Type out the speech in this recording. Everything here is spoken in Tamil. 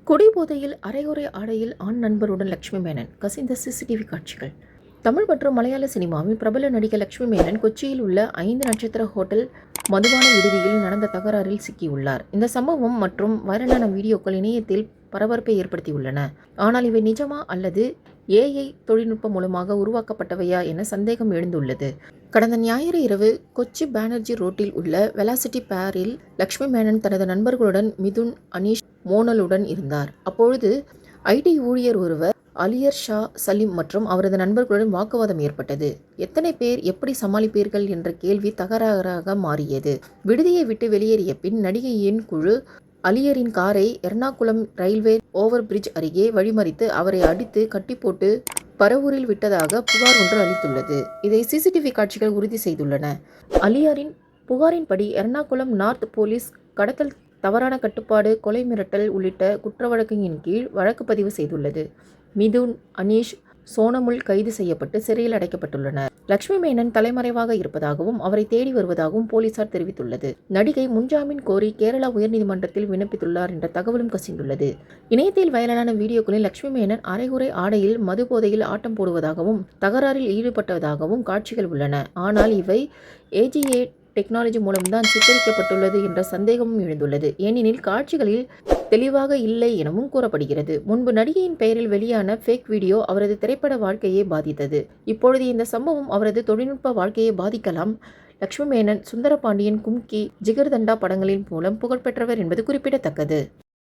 குடிபோதையில் அரைகுறை ஆடையில் ஆண் நண்பருடன் லட்சுமி மேனன் கசிந்த சிசிடிவி காட்சிகள். தமிழ் மற்றும் மலையாள சினிமாவின் பிரபல நடிகை லட்சுமி மேனன் கொச்சியில் உள்ள 5 நட்சத்திர ஹோட்டல் மதுபான விடுதியில் நடந்த தகராறில் சிக்கியுள்ளார். இந்த சம்பவம் மற்றும் வைரலான வீடியோக்கள் இணையத்தில் பரபரப்பை ஏற்படுத்தியுள்ளன. ஆனால் இவை நிஜமா அல்லது ஏஐ தொழில்நுட்பம் மூலமாக உருவாக்கப்பட்டவையா என சந்தேகம் எழுந்துள்ளது. கடந்த ஞாயிறு இரவு கொச்சி பானர்ஜி ரோட்டில் உள்ள வெலாசிட்டி பாரில் லட்சுமி மேனன் தனது நண்பர்களுடன் மிதுன், அனீஷ், மோனலுடன் இருந்தார். அப்பொழுது ஐடி ஊழியர் ஒருவர் அலியர் ஷா சலீம் மற்றும் அவரது நண்பர்களுடன் வாக்குவாதம் ஏற்பட்டது. எத்தனை பேர் எப்படி சமாளிப்பீர்கள் என்ற கேள்வி தகராறாக மாறியது. விடுதியை விட்டு வெளியேறிய பின் நடிகையின் குழு அலியரின் காரை எர்ணாகுளம் ரயில்வே ஓவர் பிரிட்ஜ் அருகே வழிமறித்து அவரை அடித்து கட்டி போட்டு பரவூரில் விட்டதாக புகார் ஒன்று அளித்துள்ளது. இதை சிசிடிவி காட்சிகள் உறுதி செய்துள்ளன. அலியரின் புகாரின்படி எர்ணாகுளம் நார்த் போலீஸ் கடத்தல், தவறான கட்டுப்பாடு, கொலை மிரட்டல் உள்ளிட்ட குற்ற வழக்கின் கீழ் வழக்கு பதிவு செய்துள்ளது. மிதுன், அனீஷ், சோனமுல் கைது செய்யப்பட்டு சிறையில் அடைக்கப்பட்டுள்ளனர். லட்சுமி மேனன் தலைமறைவாக இருப்பதாகவும் அவரை தேடி வருவதாகவும் போலீசார் தெரிவித்துள்ளது. நடிகை முன்ஜாமீன் கோரி கேரளா உயர்நீதிமன்றத்தில் விண்ணப்பித்துள்ளார் என்ற தகவலும் கசிந்துள்ளது. இணையத்தில் வைரலான வீடியோக்களில் லட்சுமி மேனன் அரைகுறை ஆடையில் மது போதையில் ஆட்டம் போடுவதாகவும் தகராறில் ஈடுபட்டதாகவும் காட்சிகள் உள்ளன. ஆனால் இவை ஏஜிஏ டெக்னாலஜி மூலம்தான் சித்தரிக்கப்பட்டுள்ளது என்ற சந்தேகமும் எழுந்துள்ளது. ஏனெனில் காட்சிகளில் தெளிவாக இல்லை எனவும் கூறப்படுகிறது. முன்பு நடிகையின் பெயரில் வெளியான ஃபேக் வீடியோ அவரது திரைப்பட வாழ்க்கையை பாதித்தது. இப்பொழுது இந்த சம்பவம் அவரது தொழில்நுட்ப வாழ்க்கையை பாதிக்கலாம். லட்சுமி மேனன் சுந்தரபாண்டியன், கும்கி, ஜிகர்தண்டா படங்களின் மூலம் புகழ்பெற்றவர் என்பது குறிப்பிடத்தக்கது.